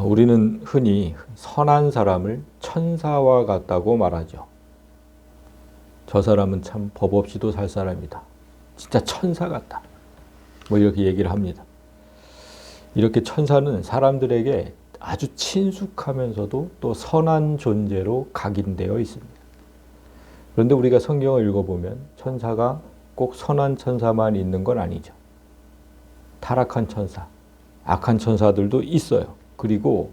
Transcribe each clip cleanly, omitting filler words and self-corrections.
우리는 흔히 선한 사람을 천사와 같다고 말하죠. 저 사람은 참 법 없이도 살 사람이다. 진짜 천사 같다. 뭐 이렇게 얘기를 합니다. 이렇게 천사는 사람들에게 아주 친숙하면서도 또 선한 존재로 각인되어 있습니다. 그런데 우리가 성경을 읽어보면 천사가 꼭 선한 천사만 있는 건 아니죠. 타락한 천사, 악한 천사들도 있어요. 그리고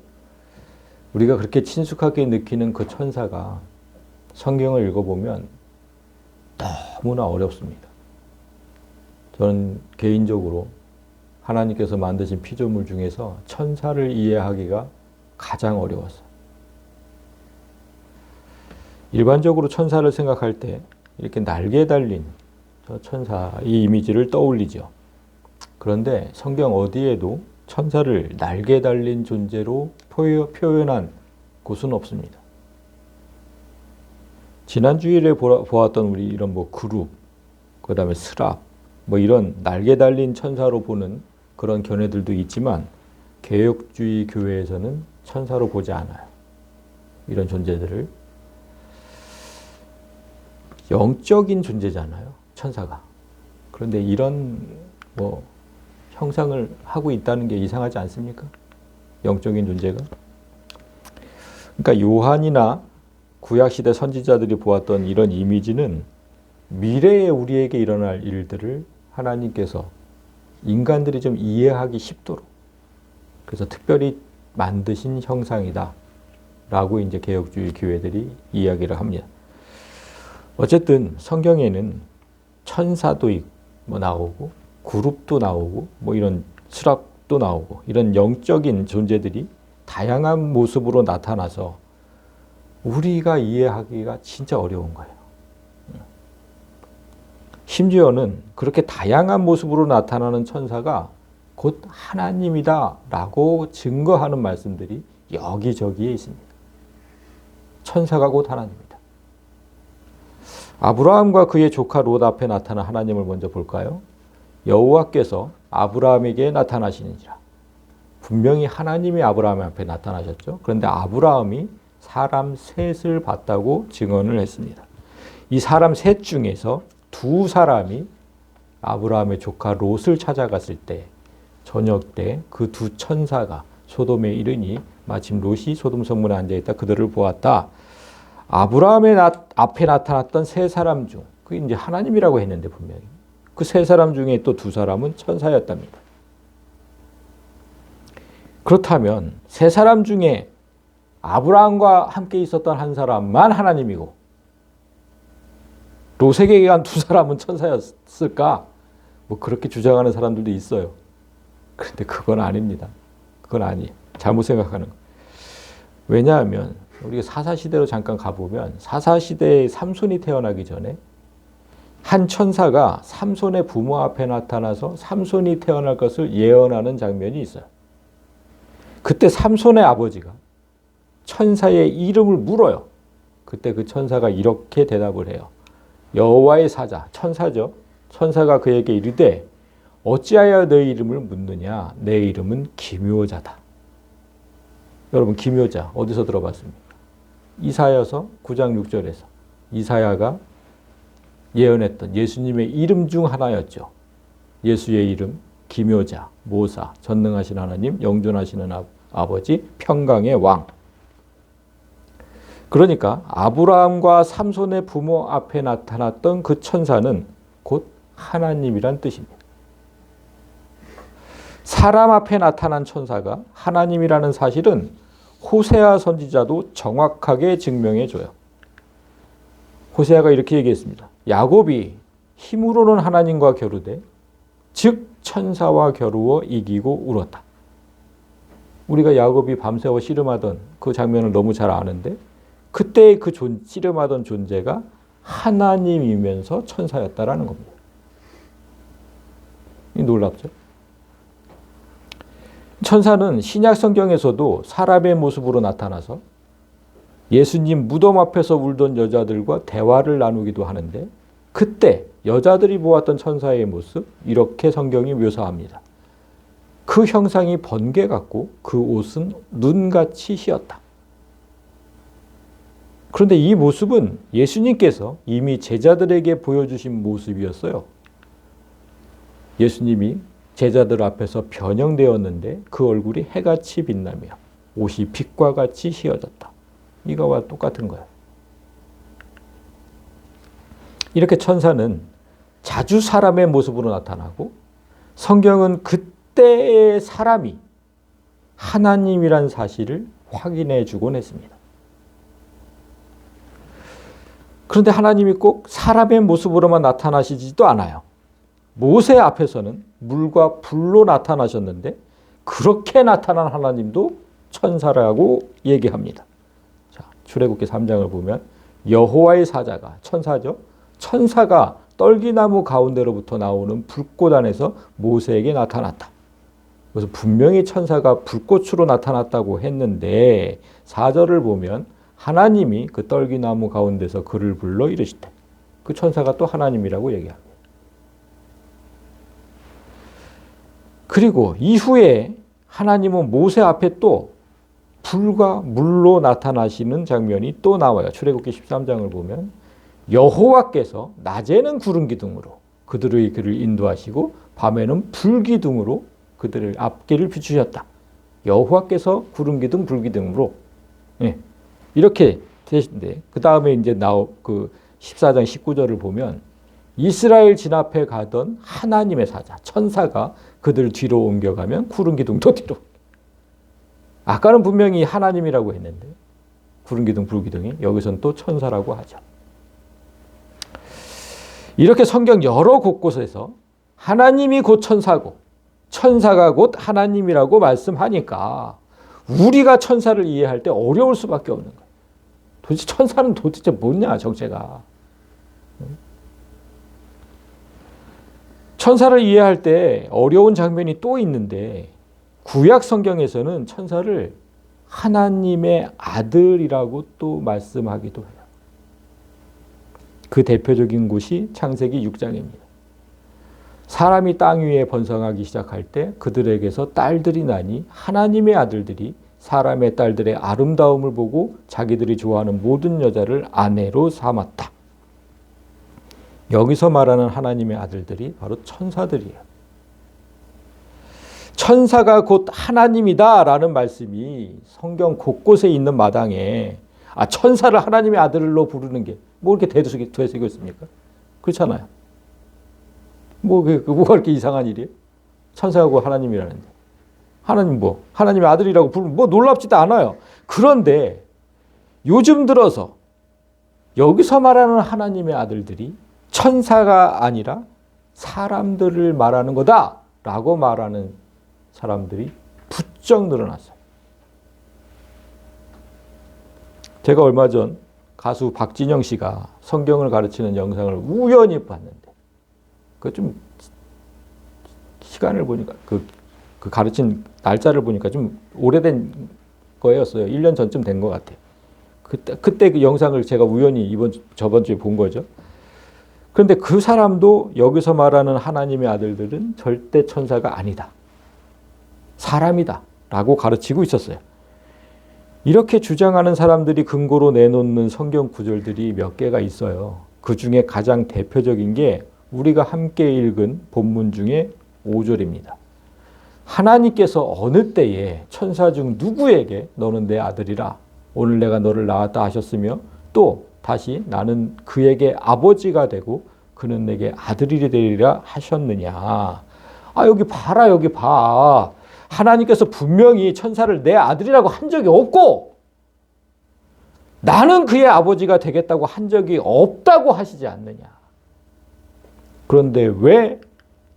우리가 그렇게 친숙하게 느끼는 그 천사가 성경을 읽어보면 너무나 어렵습니다. 저는 개인적으로 하나님께서 만드신 피조물 중에서 천사를 이해하기가 가장 어려웠어요. 일반적으로 천사를 생각할 때 이렇게 날개 달린 저 천사 이 이미지를 떠올리죠. 그런데 성경 어디에도 천사를 날개 달린 존재로 표현한 곳은 없습니다. 지난 주일에 보았던 우리 이런 그룹, 그 다음에 스랍, 이런 날개 달린 천사로 보는 그런 견해들도 있지만 개혁주의 교회에서는 천사로 보지 않아요. 이런 존재들을. 영적인 존재잖아요, 천사가. 그런데 이런 형상을 하고 있다는 게 이상하지 않습니까? 영적인 존재가. 그러니까 요한이나 구약시대 선지자들이 보았던 이런 이미지는 미래에 우리에게 일어날 일들을 하나님께서 인간들이 좀 이해하기 쉽도록 그래서 특별히 만드신 형상이다 라고 이제 개혁주의 교회들이 이야기를 합니다. 어쨌든 성경에는 천사도 나오고 그룹도 나오고 이런 수락도 나오고 이런 영적인 존재들이 다양한 모습으로 나타나서 우리가 이해하기가 진짜 어려운 거예요. 심지어는 그렇게 다양한 모습으로 나타나는 천사가 곧 하나님이다 라고 증거하는 말씀들이 여기저기에 있습니다. 천사가 곧 하나님이다. 아브라함과 그의 조카 롯 앞에 나타난 하나님을 먼저 볼까요? 여호와께서 아브라함에게 나타나시는지라. 분명히 하나님이 아브라함 앞에 나타나셨죠. 그런데 아브라함이 사람 셋을 봤다고 증언을 했습니다. 이 사람 셋 중에서 두 사람이 아브라함의 조카 롯을 찾아갔을 때 저녁 때 그 두 천사가 소돔에 이르니 마침 롯이 소돔 성문에 앉아있다 그들을 보았다. 아브라함의 앞에 나타났던 세 사람 중 그게 이제 하나님이라고 했는데 분명히 그 세 사람 중에 또 두 사람은 천사였답니다. 그렇다면 세 사람 중에 아브라함과 함께 있었던 한 사람만 하나님이고 롯에게 간 두 사람은 천사였을까? 그렇게 주장하는 사람들도 있어요. 그런데 그건 아닙니다. 그건 아니에요. 잘못 생각하는 거. 왜냐하면 우리가 사사시대로 잠깐 가보면 사사시대에 삼손이 태어나기 전에 한 천사가 삼손의 부모 앞에 나타나서 삼손이 태어날 것을 예언하는 장면이 있어요. 그때 삼손의 아버지가 천사의 이름을 물어요. 그때 그 천사가 이렇게 대답을 해요. 여호와의 사자, 천사죠. 천사가 그에게 이르되 어찌하여 내 이름을 묻느냐? 내 이름은 기묘자다. 여러분 기묘자 어디서 들어봤습니까? 이사야서 9장 6절에서 이사야가 예언했던 예수님의 이름 중 하나였죠. 예수의 이름 기묘자, 모사, 전능하신 하나님, 영존하시는 아버지, 평강의 왕. 그러니까 아브라함과 삼손의 부모 앞에 나타났던 그 천사는 곧 하나님이란 뜻입니다. 사람 앞에 나타난 천사가 하나님이라는 사실은 호세아 선지자도 정확하게 증명해줘요. 호세아가 이렇게 얘기했습니다. 야곱이 힘으로는 하나님과 겨루되 즉 천사와 겨루어 이기고 울었다. 우리가 야곱이 밤새워 씨름하던 그 장면을 너무 잘 아는데 그때 그 씨름하던 존재가 하나님이면서 천사였다라는 겁니다. 이 놀랍죠? 천사는 신약 성경에서도 사람의 모습으로 나타나서 예수님 무덤 앞에서 울던 여자들과 대화를 나누기도 하는데 그때 여자들이 보았던 천사의 모습 이렇게 성경이 묘사합니다. 그 형상이 번개 같고 그 옷은 눈같이 희었다. 그런데 이 모습은 예수님께서 이미 제자들에게 보여주신 모습이었어요. 예수님이 제자들 앞에서 변형되었는데 그 얼굴이 해같이 빛나며 옷이 빛과 같이 희어졌다. 이거와 똑같은 거예요. 이렇게 천사는 자주 사람의 모습으로 나타나고 성경은 그때의 사람이 하나님이란 사실을 확인해 주곤 했습니다. 그런데 하나님이 꼭 사람의 모습으로만 나타나시지도 않아요. 모세 앞에서는 물과 불로 나타나셨는데 그렇게 나타난 하나님도 천사라고 얘기합니다. 자, 출애굽기 3장을 보면 여호와의 사자가 천사죠. 천사가 떨기나무 가운데로부터 나오는 불꽃 안에서 모세에게 나타났다. 그래서 분명히 천사가 불꽃으로 나타났다고 했는데 4절을 보면 하나님이 그 떨기나무 가운데서 그를 불러 이르시되 그 천사가 또 하나님이라고 얘기합니다. 그리고 이후에 하나님은 모세 앞에 또 불과 물로 나타나시는 장면이 또 나와요. 출애굽기 13장을 보면 여호와께서 낮에는 구름 기둥으로 그들의 길을 인도하시고 밤에는 불 기둥으로 그들의 앞길을 비추셨다. 여호와께서 구름 기둥, 불 기둥으로 이렇게 되신데 그 다음에 이제 그 14장 19절을 보면 이스라엘 진압해 가던 하나님의 사자 천사가 그들 뒤로 옮겨가면 구름 기둥도 뒤로. 아까는 분명히 하나님이라고 했는데 구름 기둥, 불 기둥이 여기서는 또 천사라고 하죠. 이렇게 성경 여러 곳곳에서 하나님이 곧 천사고 천사가 곧 하나님이라고 말씀하니까 우리가 천사를 이해할 때 어려울 수밖에 없는 거예요. 도대체 천사는 도대체 뭐냐 정체가. 천사를 이해할 때 어려운 장면이 또 있는데 구약 성경에서는 천사를 하나님의 아들이라고 또 말씀하기도 해요. 그 대표적인 곳이 창세기 6장입니다. 사람이 땅 위에 번성하기 시작할 때 그들에게서 딸들이 나니 하나님의 아들들이 사람의 딸들의 아름다움을 보고 자기들이 좋아하는 모든 여자를 아내로 삼았다. 여기서 말하는 하나님의 아들들이 바로 천사들이에요. 천사가 곧 하나님이다라는 말씀이 성경 곳곳에 있는 마당에 천사를 하나님의 아들로 부르는 게 뭐 이렇게 되새겨 있습니까? 그렇잖아요. 뭐가 이렇게 이상한 일이에요? 천사하고 하나님이라는데. 하나님 하나님의 아들이라고 부르면 놀랍지도 않아요. 그런데 요즘 들어서 여기서 말하는 하나님의 아들들이 천사가 아니라 사람들을 말하는 거다라고 말하는 사람들이 부쩍 늘어났어요. 제가 얼마 전 가수 박진영 씨가 성경을 가르치는 영상을 우연히 봤는데 그 좀 시간을 보니까 그 가르친 날짜를 보니까 좀 오래된 거였어요. 1년 전쯤 된 것 같아요. 그때 그 영상을 제가 우연히 저번 주에 본 거죠. 그런데 그 사람도 여기서 말하는 하나님의 아들들은 절대 천사가 아니다. 사람이다. 라고 가르치고 있었어요. 이렇게 주장하는 사람들이 근거로 내놓는 성경 구절들이 몇 개가 있어요. 그 중에 가장 대표적인 게 우리가 함께 읽은 본문 중에 5절입니다. 하나님께서 어느 때에 천사 중 누구에게 너는 내 아들이라 오늘 내가 너를 낳았다 하셨으며 또 다시 나는 그에게 아버지가 되고 그는 내게 아들이 되리라 하셨느냐. 여기 봐라 여기 봐. 하나님께서 분명히 천사를 내 아들이라고 한 적이 없고 나는 그의 아버지가 되겠다고 한 적이 없다고 하시지 않느냐. 그런데 왜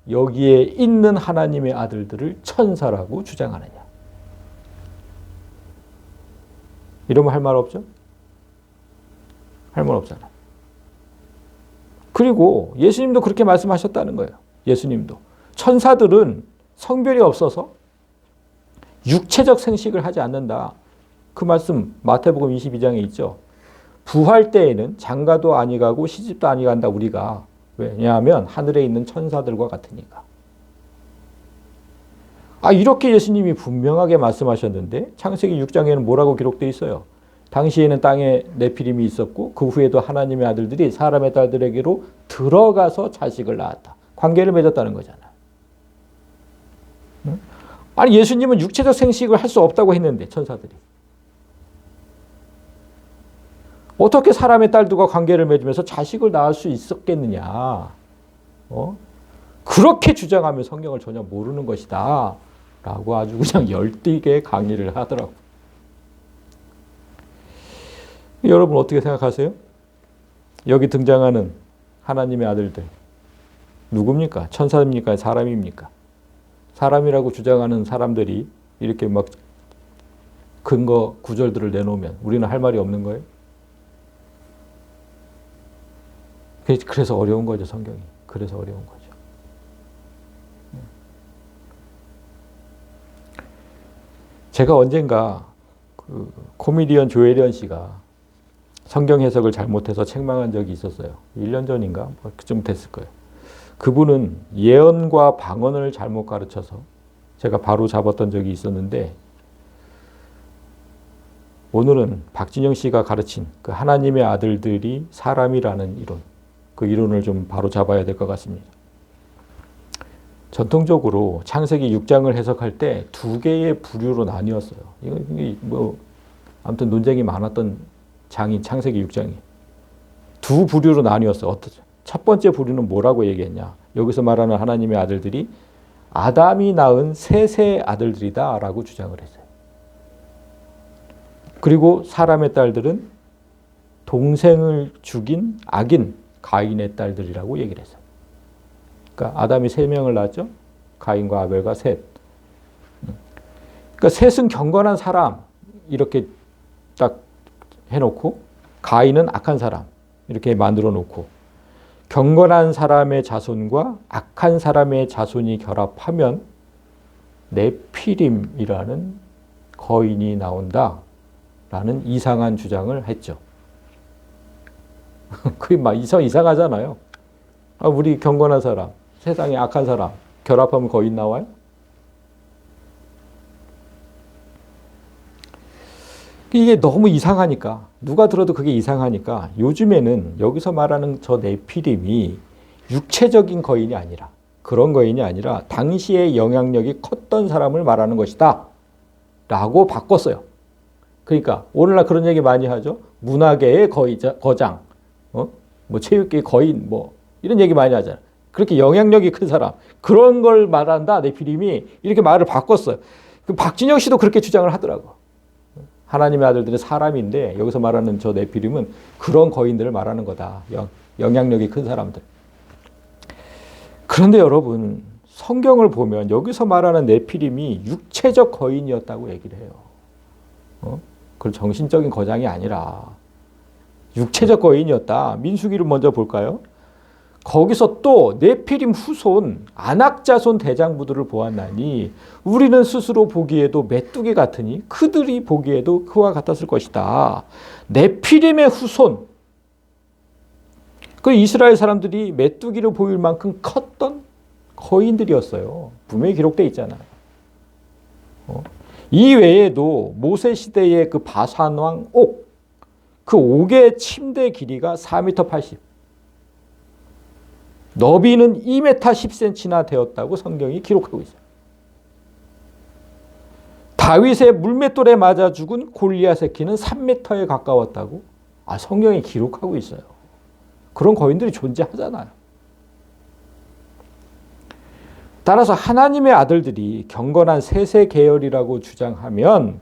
여기에 있는 하나님의 아들들을 천사라고 주장하느냐. 이러면 할 말 없죠? 할 말 없잖아. 그리고 예수님도 그렇게 말씀하셨다는 거예요. 예수님도. 천사들은 성별이 없어서 육체적 생식을 하지 않는다. 그 말씀 마태복음 22장에 있죠. 부활 때에는 장가도 아니가고 시집도 아니간다 우리가. 왜냐하면 하늘에 있는 천사들과 같으니까. 이렇게 예수님이 분명하게 말씀하셨는데 창세기 6장에는 뭐라고 기록되어 있어요? 당시에는 땅에 네피림이 있었고 그 후에도 하나님의 아들들이 사람의 딸들에게로 들어가서 자식을 낳았다. 관계를 맺었다는 거잖아. 예수님은 육체적 생식을 할 수 없다고 했는데 천사들이. 어떻게 사람의 딸들과 관계를 맺으면서 자식을 낳을 수 있었겠느냐. 그렇게 주장하면 성경을 전혀 모르는 것이다. 라고 아주 그냥 열띠게 강의를 하더라고요. 여러분 어떻게 생각하세요? 여기 등장하는 하나님의 아들들 누굽니까? 천사입니까? 사람입니까? 사람이라고 주장하는 사람들이 이렇게 막 근거 구절들을 내놓으면 우리는 할 말이 없는 거예요? 그래서 어려운 거죠, 성경이. 그래서 어려운 거죠. 제가 언젠가 그 코미디언 조혜련 씨가 성경 해석을 잘못해서 책망한 적이 있었어요. 1년 전인가? 좀 됐을 거예요. 그분은 예언과 방언을 잘못 가르쳐서 제가 바로 잡았던 적이 있었는데 오늘은 박진영 씨가 가르친 그 하나님의 아들들이 사람이라는 이론, 그 이론을 좀 바로 잡아야 될 것 같습니다. 전통적으로 창세기 6장을 해석할 때 두 개의 부류로 나뉘었어요. 이게 아무튼 논쟁이 많았던 장인 창세기 6장이 두 부류로 나뉘었어요. 어떠죠? 첫 번째 부류는 뭐라고 얘기했냐? 여기서 말하는 하나님의 아들들이 아담이 낳은 셋의 아들들이다라고 주장을 했어요. 그리고 사람의 딸들은 동생을 죽인 악인 가인의 딸들이라고 얘기를 했어요. 그러니까 아담이 3명을 낳았죠. 가인과 아벨과 셋. 그러니까 셋은 경건한 사람 이렇게 딱 해놓고 가인은 악한 사람 이렇게 만들어 놓고 경건한 사람의 자손과 악한 사람의 자손이 결합하면 네피림이라는 거인이 나온다라는 이상한 주장을 했죠. 그게 막 이상하잖아요. 우리 경건한 사람, 세상에 악한 사람 결합하면 거인 나와요? 이게 너무 이상하니까 누가 들어도 그게 이상하니까 요즘에는 여기서 말하는 저 네피림이 육체적인 거인이 아니라 그런 거인이 아니라 당시의 영향력이 컸던 사람을 말하는 것이다 라고 바꿨어요. 그러니까 오늘날 그런 얘기 많이 하죠. 문화계의 거장, 뭐 체육계의 거인, 뭐 이런 얘기 많이 하잖아요. 그렇게 영향력이 큰 사람 그런 걸 말한다 네피림이 이렇게 말을 바꿨어요. 박진영 씨도 그렇게 주장을 하더라고. 하나님의 아들들은 사람인데 여기서 말하는 저 네피림은 그런 거인들을 말하는 거다. 영향력이 큰 사람들. 그런데 여러분 성경을 보면 여기서 말하는 네피림이 육체적 거인이었다고 얘기를 해요. 그 정신적인 거장이 아니라 육체적 거인이었다. 민수기를 먼저 볼까요? 거기서 또 네피림 후손 아낙자손 대장부들을 보았나니 우리는 스스로 보기에도 메뚜기 같으니 그들이 보기에도 그와 같았을 것이다. 네피림의 후손. 그 이스라엘 사람들이 메뚜기를 보일 만큼 컸던 거인들이었어요. 분명히 기록되어 있잖아요. 이 외에도 모세 시대의 그 바산왕 옥, 그 옥의 침대 길이가 4m 80. 너비는 2m 10cm나 되었다고 성경이 기록하고 있어요. 다윗의 물맷돌에 맞아 죽은 골리앗의 키는 3m에 가까웠다고 성경이 기록하고 있어요. 그런 거인들이 존재하잖아요. 따라서 하나님의 아들들이 경건한 셋의 계열이라고 주장하면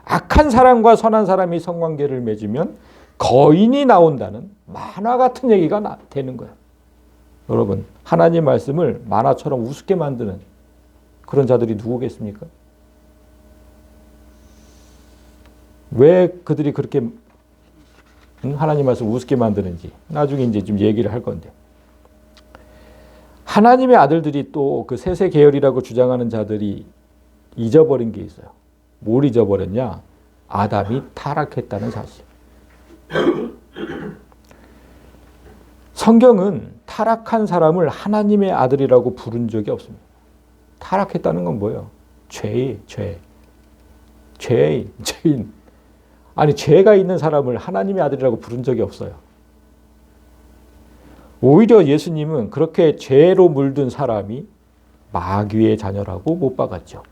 악한 사람과 선한 사람이 성관계를 맺으면 거인이 나온다는 만화 같은 얘기가 되는 거예요. 여러분, 하나님 말씀을 만화처럼 우습게 만드는 그런 자들이 누구겠습니까? 왜 그들이 그렇게 하나님 말씀을 우습게 만드는지 나중에 이제 좀 얘기를 할 건데 하나님의 아들들이 또 그 셋의 계열이라고 주장하는 자들이 잊어버린 게 있어요. 뭘 잊어버렸냐? 아담이 타락했다는 사실. 성경은 타락한 사람을 하나님의 아들이라고 부른 적이 없습니다. 타락했다는 건 뭐예요? 죄인. 아니, 죄가 있는 사람을 하나님의 아들이라고 부른 적이 없어요. 오히려 예수님은 그렇게 죄로 물든 사람이 마귀의 자녀라고 못 박았죠.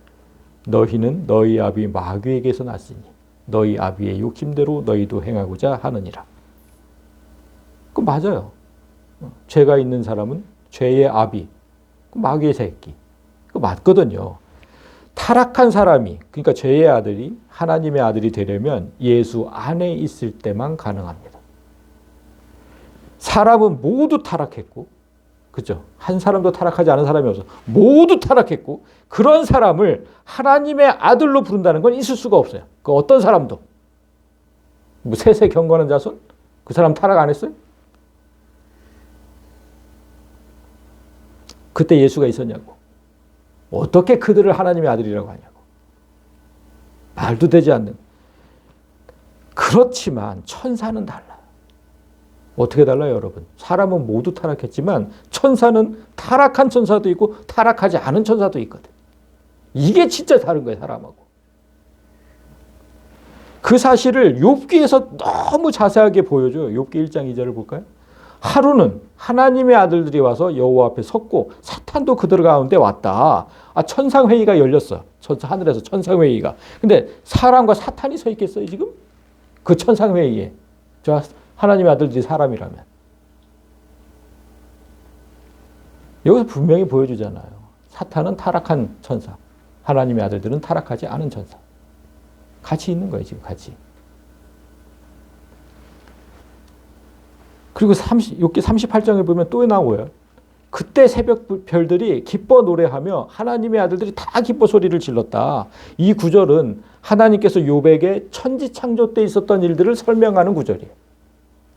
너희는 너희 아비 마귀에게서 났으니 너희 아비의 욕심대로 너희도 행하고자 하느니라. 그 맞아요. 죄가 있는 사람은 죄의 아비, 마귀의 새끼. 그 맞거든요. 타락한 사람이, 그러니까 죄의 아들이 하나님의 아들이 되려면 예수 안에 있을 때만 가능합니다. 사람은 모두 타락했고, 그죠? 한 사람도 타락하지 않은 사람이 없어. 모두 타락했고, 그런 사람을 하나님의 아들로 부른다는 건 있을 수가 없어요. 그 어떤 사람도. 뭐 셋의 경건한 자손? 그 사람 타락 안 했어요? 그때 예수가 있었냐고. 어떻게 그들을 하나님의 아들이라고 하냐고. 말도 되지 않는. 그렇지만 천사는 달라요. 어떻게 달라요, 여러분? 사람은 모두 타락했지만 천사는 타락한 천사도 있고 타락하지 않은 천사도 있거든. 이게 진짜 다른 거예요, 사람하고. 그 사실을 욥기에서 너무 자세하게 보여줘요. 욥기 1장 2절을 볼까요? 하루는 하나님의 아들들이 와서 여호와 앞에 섰고 사탄도 그들 가운데 왔다. 천상회의가 열렸어. 하늘에서 천상회의가. 근데 사람과 사탄이 서 있겠어요, 지금? 그 천상회의에. 저 하나님의 아들들이 사람이라면. 여기서 분명히 보여주잖아요. 사탄은 타락한 천사. 하나님의 아들들은 타락하지 않은 천사. 같이 있는 거예요, 지금 같이. 그리고 욥기 38장에 보면 또 나와요. 그때 새벽 별들이 기뻐 노래하며 하나님의 아들들이 다 기뻐 소리를 질렀다. 이 구절은 하나님께서 욥에게 천지창조 때 있었던 일들을 설명하는 구절이에요.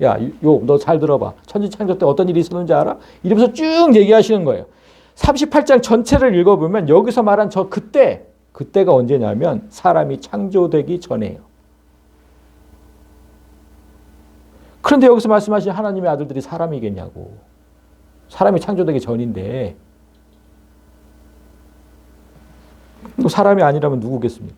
야, 욥, 너 잘 들어봐. 천지창조 때 어떤 일이 있었는지 알아? 이러면서 쭉 얘기하시는 거예요. 38장 전체를 읽어보면 여기서 말한 저 그때가 언제냐면 사람이 창조되기 전에요. 그런데 여기서 말씀하신 하나님의 아들들이 사람이겠냐고. 사람이 창조되기 전인데 사람이 아니라면 누구겠습니까?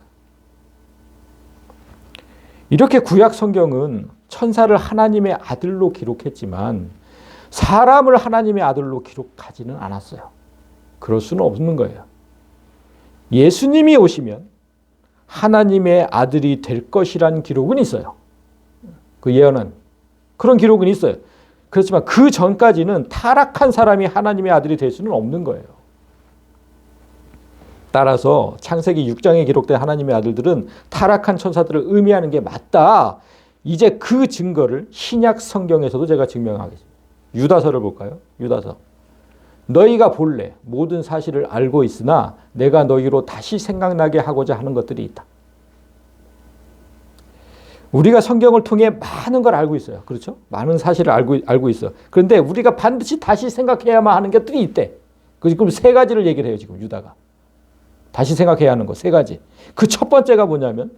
이렇게 구약 성경은 천사를 하나님의 아들로 기록했지만 사람을 하나님의 아들로 기록하지는 않았어요. 그럴 수는 없는 거예요. 예수님이 오시면 하나님의 아들이 될 것이란 기록은 있어요. 그 예언은. 그런 기록은 있어요. 그렇지만 그 전까지는 타락한 사람이 하나님의 아들이 될 수는 없는 거예요. 따라서 창세기 6장에 기록된 하나님의 아들들은 타락한 천사들을 의미하는 게 맞다. 이제 그 증거를 신약 성경에서도 제가 증명하겠습니다. 유다서를 볼까요? 유다서. 너희가 본래 모든 사실을 알고 있으나 내가 너희로 다시 생각나게 하고자 하는 것들이 있다. 우리가 성경을 통해 많은 걸 알고 있어요. 그렇죠? 많은 사실을 알고 있어. 그런데 우리가 반드시 다시 생각해야만 하는 것들이 있대. 그럼 세 가지를 얘기를 해요, 지금 유다가. 다시 생각해야 하는 거 세 가지. 그 첫 번째가 뭐냐면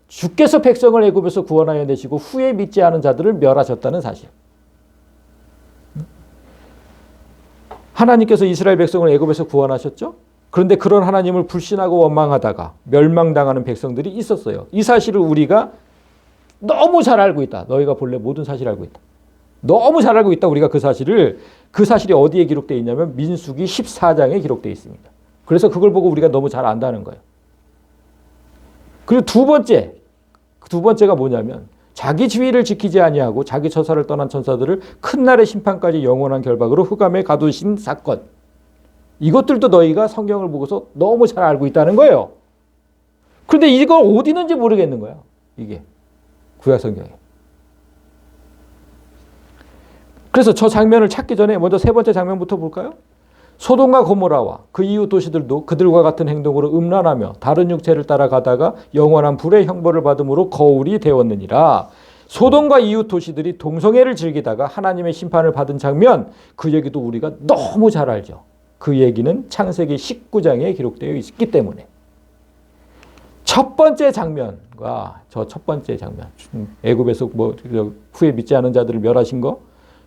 주께서 백성을 애굽에서 구원하여 내시고 후에 믿지 않은 자들을 멸하셨다는 사실. 하나님께서 이스라엘 백성을 애굽에서 구원하셨죠? 그런데 그런 하나님을 불신하고 원망하다가 멸망당하는 백성들이 있었어요. 이 사실을 우리가 너무 잘 알고 있다. 너희가 본래 모든 사실을 알고 있다. 너무 잘 알고 있다. 우리가 그 사실이 어디에 기록되어 있냐면 민수기 14장에 기록되어 있습니다. 그래서 그걸 보고 우리가 너무 잘 안다는 거예요. 그리고 두 번째가 뭐냐면 자기 지위를 지키지 아니하고 자기 처사를 떠난 천사들을 큰 날의 심판까지 영원한 결박으로 흑암에 가두신 사건. 이것들도 너희가 성경을 보고서 너무 잘 알고 있다는 거예요. 그런데 이걸 어디 있는지 모르겠는 거야. 이게. 구약 성경에. 그래서 저 장면을 찾기 전에 먼저 세 번째 장면부터 볼까요? 소돔과 고모라와 그 이웃 도시들도 그들과 같은 행동으로 음란하며 다른 육체를 따라가다가 영원한 불의 형벌을 받음으로 거울이 되었느니라. 소돔과 이웃 도시들이 동성애를 즐기다가 하나님의 심판을 받은 장면, 그 얘기도 우리가 너무 잘 알죠. 그 얘기는 창세기 19장에 기록되어 있기 때문에. 첫 번째 장면과 저 첫 번째 장면, 애굽에서 후에 믿지 않은 자들을 멸하신 거,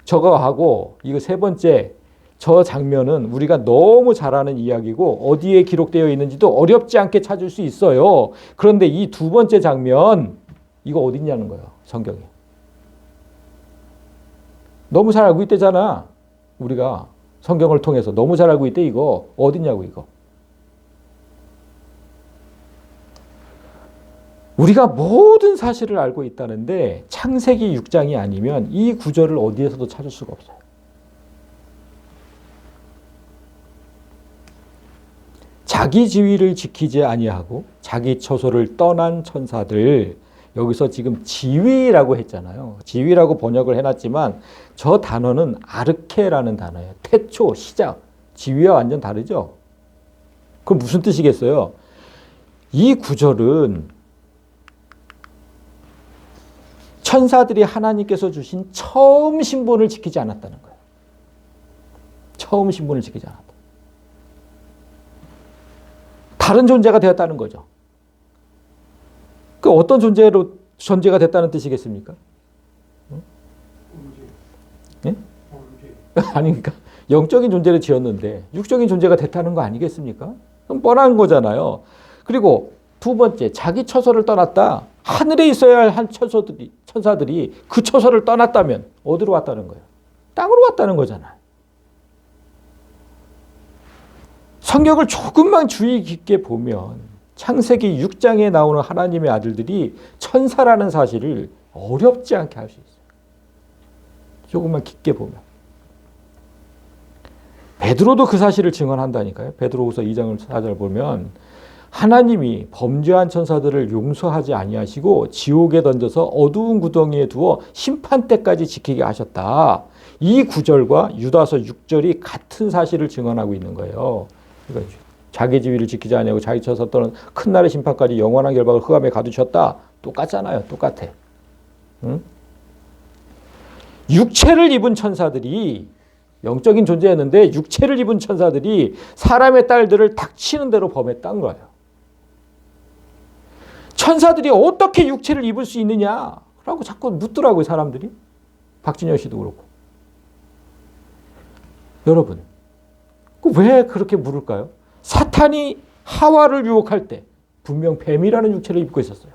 저거하고 이거 세 번째 저 장면은 우리가 너무 잘 아는 이야기고 어디에 기록되어 있는지도 어렵지 않게 찾을 수 있어요. 그런데 이 두 번째 장면, 이거 어디 있냐는 거예요, 성경에. 너무 잘 알고 있대잖아. 우리가 성경을 통해서 너무 잘 알고 있대. 이거 어디 있냐고. 이거 우리가 모든 사실을 알고 있다는데 창세기 6장이 아니면 이 구절을 어디에서도 찾을 수가 없어요. 자기 지위를 지키지 아니하고 자기 처소를 떠난 천사들, 여기서 지금 지위라고 했잖아요. 지위라고 번역을 해놨지만 저 단어는 아르케라는 단어예요. 태초, 시작. 지위와 완전 다르죠. 그럼 무슨 뜻이겠어요? 이 구절은 천사들이 하나님께서 주신 처음 신분을 지키지 않았다는 거예요. 처음 신분을 지키지 않았다. 다른 존재가 되었다는 거죠. 그 어떤 존재가 됐다는 뜻이겠습니까? 예? 아니, 그러니까 영적인 존재를 지었는데 육적인 존재가 됐다는 거 아니겠습니까? 그럼 뻔한 거잖아요. 그리고 두 번째, 자기 처소를 떠났다. 하늘에 있어야 할 천사들이 그 처소를 떠났다면 어디로 왔다는 거예요? 땅으로 왔다는 거잖아요. 성경을 조금만 주의 깊게 보면 창세기 6장에 나오는 하나님의 아들들이 천사라는 사실을 어렵지 않게 할 수 있어요. 조금만 깊게 보면. 베드로도 그 사실을 증언한다니까요. 베드로후서 2장 4절 보면 하나님이 범죄한 천사들을 용서하지 아니하시고 지옥에 던져서 어두운 구덩이에 두어 심판 때까지 지키게 하셨다. 이 구절과 유다서 6절이 같은 사실을 증언하고 있는 거예요. 그러니까 자기 지위를 지키지 아니하고 자기 처소 또는 큰 날의 심판까지 영원한 결박을 흑암에 가두셨다. 똑같잖아요. 똑같아. 응? 육체를 입은 천사들이, 영적인 존재였는데 육체를 입은 천사들이 사람의 딸들을 닥치는 대로 범했다는 거예요. 천사들이 어떻게 육체를 입을 수 있느냐라고 자꾸 묻더라고요, 사람들이. 박진영 씨도 그렇고. 여러분, 왜 그렇게 물을까요? 사탄이 하와를 유혹할 때 분명 뱀이라는 육체를 입고 있었어요.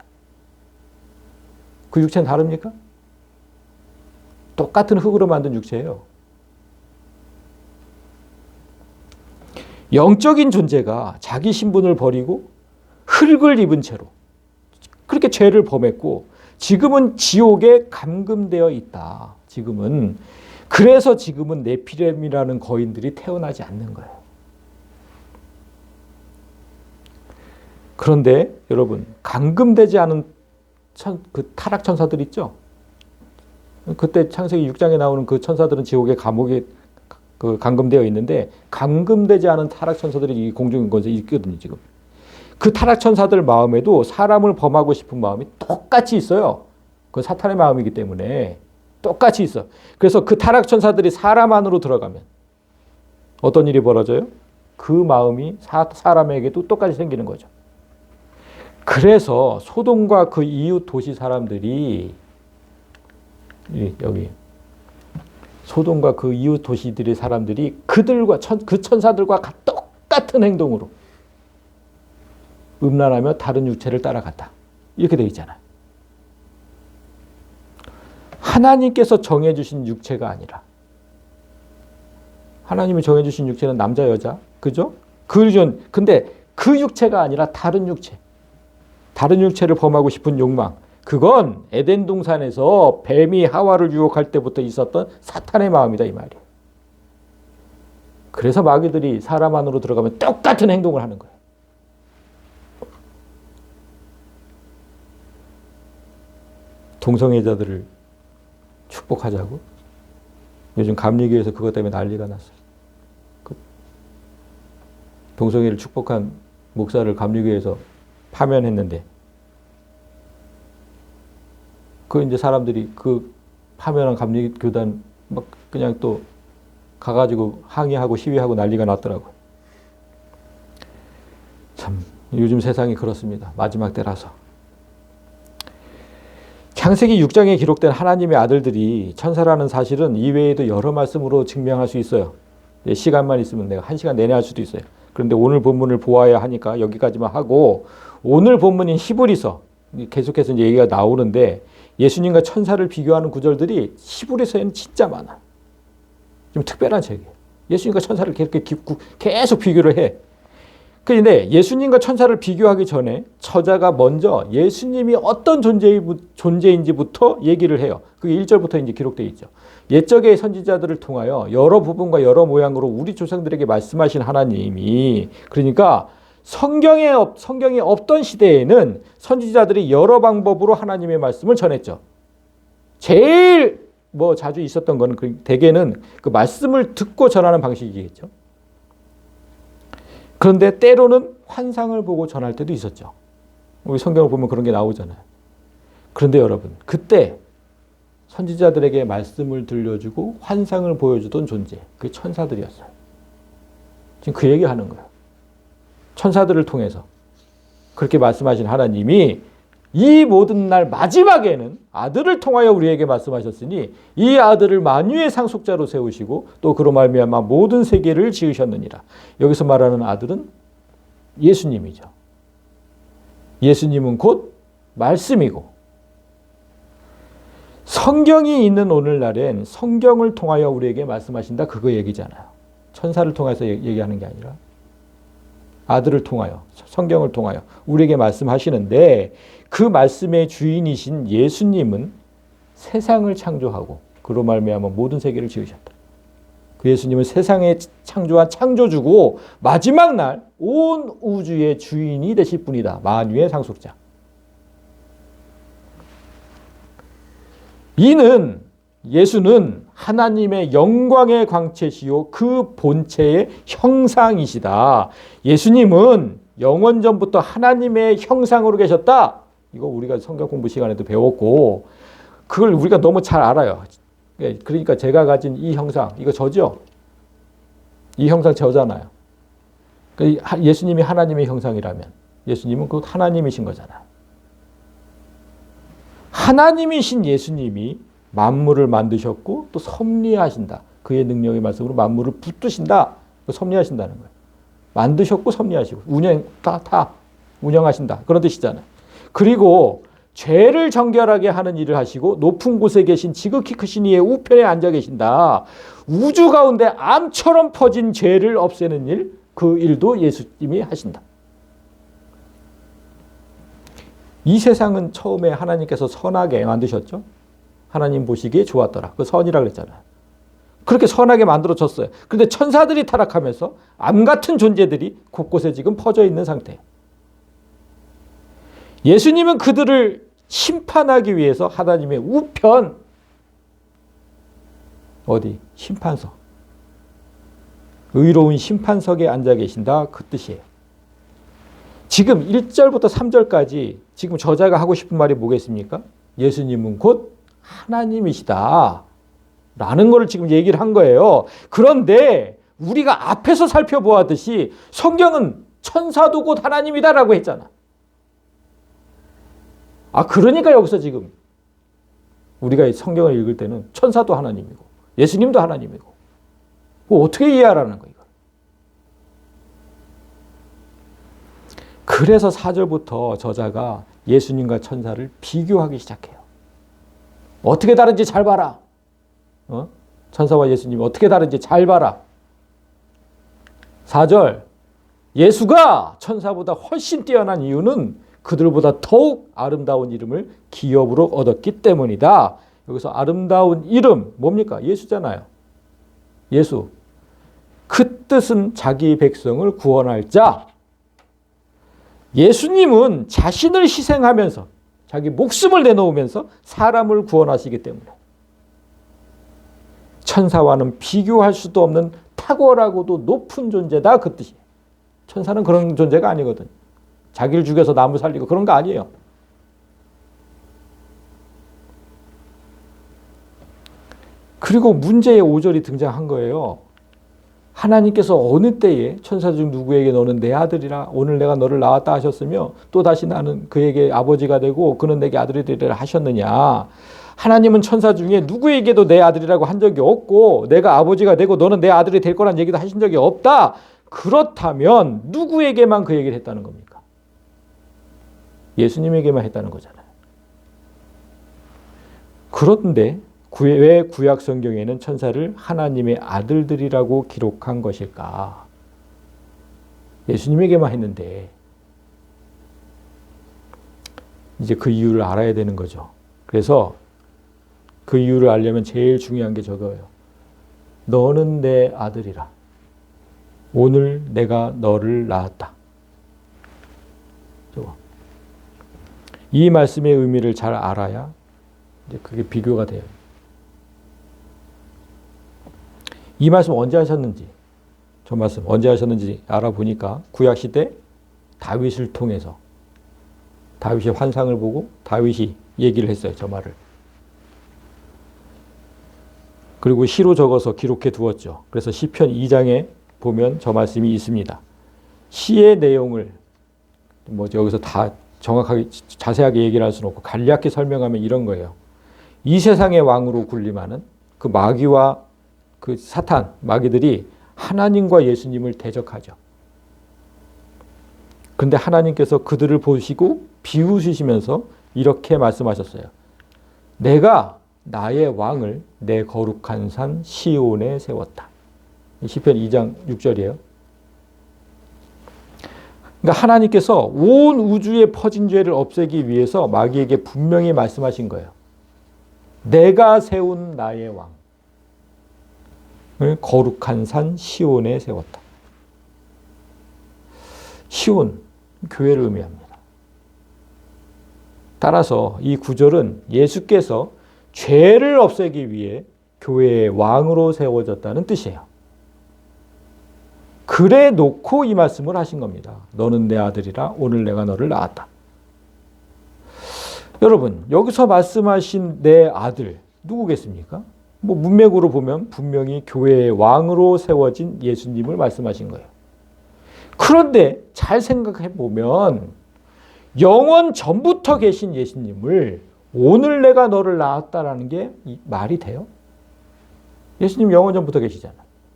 그 육체는 다릅니까? 똑같은 흙으로 만든 육체예요. 영적인 존재가 자기 신분을 버리고 흙을 입은 채로 그렇게 죄를 범했고 지금은 지옥에 감금되어 있다. 그래서 지금은 네피렘이라는 거인들이 태어나지 않는 거예요. 그런데 여러분, 감금되지 않은 그 타락 천사들 있죠? 그때 창세기 6장에 나오는 그 천사들은 지옥의 감옥에 감금되어 있는데 감금되지 않은 타락 천사들이 이 공중 권세에 있거든요, 지금. 그 타락 천사들 마음에도 사람을 범하고 싶은 마음이 똑같이 있어요. 그건 사탄의 마음이기 때문에 똑같이 있어. 그래서 그 타락 천사들이 사람 안으로 들어가면 어떤 일이 벌어져요? 그 마음이 사람에게도 똑같이 생기는 거죠. 그래서 소돔과 그 이웃 도시 사람들이 여기 소돔과 그 이웃 도시들의 사람들이 그 천사들과 똑같은 행동으로 음란하며 다른 육체를 따라갔다. 이렇게 되어 있잖아요. 하나님께서 정해주신 육체가 아니라 하나님이 정해주신 육체는 남자 여자, 그죠? 근데 그 육체가 아니라 다른 육체를 범하고 싶은 욕망, 그건 에덴 동산에서 뱀이 하와를 유혹할 때부터 있었던 사탄의 마음이다, 이 말이에요. 그래서 마귀들이 사람 안으로 들어가면 똑같은 행동을 하는 거예요. 동성애자들을 축복하자고 요즘 감리교에서 그것 때문에 난리가 났어요. 동성애를 축복한 목사를 감리교에서 파면했는데 이제 사람들이 그 파면한 감리교단 막 그냥 또 가가지고 항의하고 시위하고 난리가 났더라고요. 참 요즘 세상이 그렇습니다. 마지막 때라서. 창세기 6장에 기록된 하나님의 아들들이 천사라는 사실은 이외에도 여러 말씀으로 증명할 수 있어요. 시간만 있으면 내가 1시간 내내 할 수도 있어요. 그런데 오늘 본문을 보아야 하니까 여기까지만 하고, 오늘 본문인 히브리서 계속해서 이제 얘기가 나오는데 예수님과 천사를 비교하는 구절들이 히브리서에는 진짜 많아. 좀 특별한 책이에요. 예수님과 천사를 계속 비교를 해. 그런데 예수님과 천사를 비교하기 전에 저자가 먼저 예수님이 어떤 존재인지부터 얘기를 해요. 그게 1절부터 이제 기록되어 있죠. 옛적의 선지자들을 통하여 여러 부분과 여러 모양으로 우리 조상들에게 말씀하신 하나님이, 그러니까 성경이 없던 시대에는 선지자들이 여러 방법으로 하나님의 말씀을 전했죠. 제일 자주 있었던 거는 대개는 그 말씀을 듣고 전하는 방식이겠죠. 그런데 때로는 환상을 보고 전할 때도 있었죠. 우리 성경을 보면 그런 게 나오잖아요. 그런데 여러분, 그때 선지자들에게 말씀을 들려주고 환상을 보여주던 존재, 그게 천사들이었어요. 지금 그 얘기하는 거예요. 천사들을 통해서 그렇게 말씀하신 하나님이 이 모든 날 마지막에는 아들을 통하여 우리에게 말씀하셨으니 이 아들을 만유의 상속자로 세우시고 또 그로 말미암아 모든 세계를 지으셨느니라. 여기서 말하는 아들은 예수님이죠. 예수님은 곧 말씀이고, 성경이 있는 오늘날엔 성경을 통하여 우리에게 말씀하신다, 그거 얘기잖아요. 천사를 통해서 얘기하는 게 아니라 아들을 통하여, 성경을 통하여 우리에게 말씀하시는데, 그 말씀의 주인이신 예수님은 세상을 창조하고 그로 말미암아 모든 세계를 지으셨다. 그 예수님은 세상에 창조한 창조주고 마지막 날 온 우주의 주인이 되실 분이다. 만유의 상속자. 예수는 하나님의 영광의 광채시요 그 본체의 형상이시다. 예수님은 영원전부터 하나님의 형상으로 계셨다. 이거 우리가 성경 공부 시간에도 배웠고, 그걸 우리가 너무 잘 알아요. 그러니까 제가 가진 이 형상, 이거 저죠? 이 형상 저잖아요. 예수님이 하나님의 형상이라면 예수님은 그 하나님이신 거잖아요. 하나님이신 예수님이 만물을 만드셨고 또 섭리하신다. 그의 능력의 말씀으로 만물을 붙드신다. 섭리하신다는 거예요. 만드셨고 섭리하시고 운영하신다. 그런 뜻이잖아요. 그리고 죄를 정결하게 하는 일을 하시고 높은 곳에 계신 지극히 크신 이의 우편에 앉아 계신다. 우주 가운데 암처럼 퍼진 죄를 없애는 일, 그 일도 예수님이 하신다. 이 세상은 처음에 하나님께서 선하게 만드셨죠. 하나님 보시기에 좋았더라. 그 선이라고 그랬잖아요. 그렇게 선하게 만들어졌어요. 그런데 천사들이 타락하면서 암 같은 존재들이 곳곳에 지금 퍼져 있는 상태. 예수님은 그들을 심판하기 위해서 하나님의 우편, 심판석, 의로운 심판석에 앉아 계신다, 그 뜻이에요. 지금 1절부터 3절까지 지금 저자가 하고 싶은 말이 뭐겠습니까? 예수님은 곧 하나님이시다 라는 것을 지금 얘기를 한 거예요. 그런데 우리가 앞에서 살펴보았듯이 성경은 천사도 곧 하나님이다 라고 했잖아. 그러니까 여기서 지금 우리가 성경을 읽을 때는 천사도 하나님이고 예수님도 하나님이고, 어떻게 이해하라는 거예요? 그래서 4절부터 저자가 예수님과 천사를 비교하기 시작해요. 어떻게 다른지 잘 봐라. 천사와 예수님이 어떻게 다른지 잘 봐라. 4절, 예수가 천사보다 훨씬 뛰어난 이유는 그들보다 더욱 아름다운 이름을 기업으로 얻었기 때문이다. 여기서 아름다운 이름 뭡니까? 예수잖아요. 예수. 그 뜻은 자기 백성을 구원할 자. 예수님은 자신을 희생하면서 자기 목숨을 내놓으면서 사람을 구원하시기 때문에 천사와는 비교할 수도 없는 탁월하고도 높은 존재다, 그 뜻이에요. 천사는 그런 존재가 아니거든요. 자기를 죽여서 남을 살리고 그런 거 아니에요. 그리고 문제의 5절이 등장한 거예요. 하나님께서 어느 때에 천사 중 누구에게 너는 내 아들이라 오늘 내가 너를 낳았다 하셨으며 또 다시 나는 그에게 아버지가 되고 그는 내게 아들이 되리라 하셨느냐. 하나님은 천사 중에 누구에게도 내 아들이라고 한 적이 없고 내가 아버지가 되고 너는 내 아들이 될 거란 얘기도 하신 적이 없다. 그렇다면 누구에게만 그 얘기를 했다는 겁니까? 예수님에게만 했다는 거잖아요. 그런데 왜 구약 성경에는 천사를 하나님의 아들들이라고 기록한 것일까? 예수님에게만 했는데 이제 그 이유를 알아야 되는 거죠. 그래서 그 이유를 알려면 제일 중요한 게 저거예요. 너는 내 아들이라. 오늘 내가 너를 낳았다. 저거. 이 말씀의 의미를 잘 알아야 이제 그게 비교가 돼요. 이 말씀 언제 하셨는지, 저 말씀 언제 하셨는지 알아보니까 구약시대 다윗을 통해서 다윗의 환상을 보고 다윗이 얘기를 했어요. 저 말을. 그리고 시로 적어서 기록해 두었죠. 그래서 시편 2장에 보면 저 말씀이 있습니다. 시의 내용을 뭐 여기서 다 정확하게 자세하게 얘기를 할 수는 없고 간략히 설명하면 이런 거예요. 이 세상의 왕으로 군림하는 그 마귀와 그 사탄, 마귀들이 하나님과 예수님을 대적하죠. 그런데 하나님께서 그들을 보시고 비웃으시면서 이렇게 말씀하셨어요. 내가 나의 왕을 내 거룩한 산 시온에 세웠다. 시편 2장 6절이에요. 그러니까 하나님께서 온 우주에 퍼진 죄를 없애기 위해서 마귀에게 분명히 말씀하신 거예요. 내가 세운 나의 왕을 거룩한 산 시온에 세웠다. 시온, 교회를 의미합니다. 따라서 이 구절은 예수께서 죄를 없애기 위해 교회의 왕으로 세워졌다는 뜻이에요. 그래 놓고 이 말씀을 하신 겁니다. 너는 내 아들이라 오늘 내가 너를 낳았다. 여러분, 여기서 말씀하신 내 아들 누구겠습니까? 뭐 문맥으로 보면 분명히 교회의 왕으로 세워진 예수님을 말씀하신 거예요. 그런데 잘 생각해 보면 영원 전부터 계신 예수님을 오늘 내가 너를 낳았다라는 게 말이 돼요? 예수님 영원 전부터 계시잖아.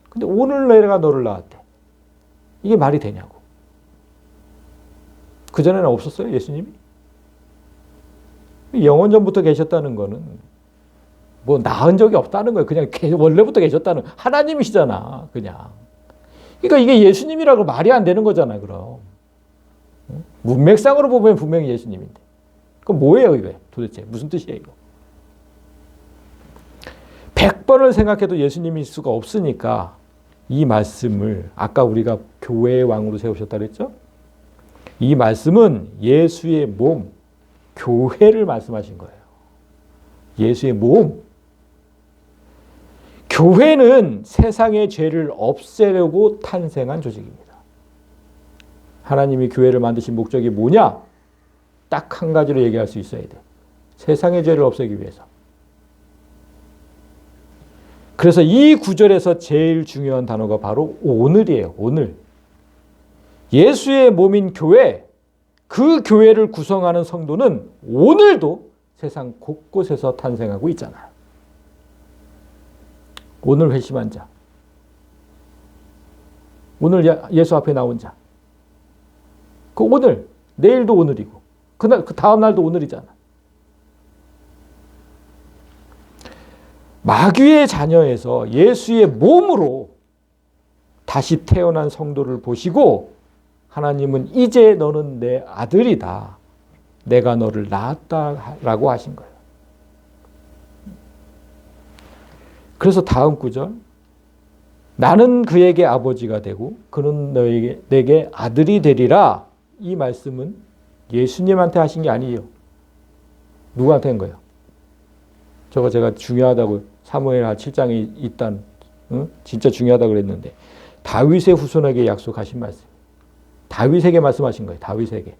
근데 오늘 내가 너를 낳았대. 이게 말이 되냐고. 그전에는 없었어요, 예수님이? 영원 전부터 계셨다는 거는 뭐 낳은 적이 없다는 거예요. 그냥 원래부터 계셨다는 하나님이시잖아, 그냥. 그러니까 이게 예수님이라고 말이 안 되는 거잖아요, 그럼. 문맥상으로 보면 분명히 예수님인데. 그럼 뭐예요, 이거? 도대체 무슨 뜻이에요, 이거? 100번을 생각해도 예수님일 수가 없으니까 이 말씀을 아까 우리가 교회의 왕으로 세우셨다 그랬죠? 이 말씀은 예수의 몸, 교회를 말씀하신 거예요. 예수의 몸. 교회는 세상의 죄를 없애려고 탄생한 조직입니다. 하나님이 교회를 만드신 목적이 뭐냐? 딱 한 가지로 얘기할 수 있어야 돼. 세상의 죄를 없애기 위해서. 그래서 이 구절에서 제일 중요한 단어가 바로 오늘이에요. 오늘. 예수의 몸인 교회, 그 교회를 구성하는 성도는 오늘도 세상 곳곳에서 탄생하고 있잖아요. 오늘 회심한 자. 오늘 예수 앞에 나온 자. 그 오늘, 내일도 오늘이고, 그 다음 날도 오늘이잖아. 마귀의 자녀에서 예수의 몸으로 다시 태어난 성도를 보시고 하나님은 이제 너는 내 아들이다. 내가 너를 낳았다라고 하신 거예요. 그래서 다음 구절, 나는 그에게 아버지가 되고 그는 내게 아들이 되리라. 이 말씀은 예수님한테 하신 게 아니에요. 누구한테 한 거예요? 저거 제가 중요하다고 사무엘하 7장에 있단 진짜 중요하다고 그랬는데 다윗의 후손에게 약속하신 말씀. 다윗에게 말씀하신 거예요. 다윗에게.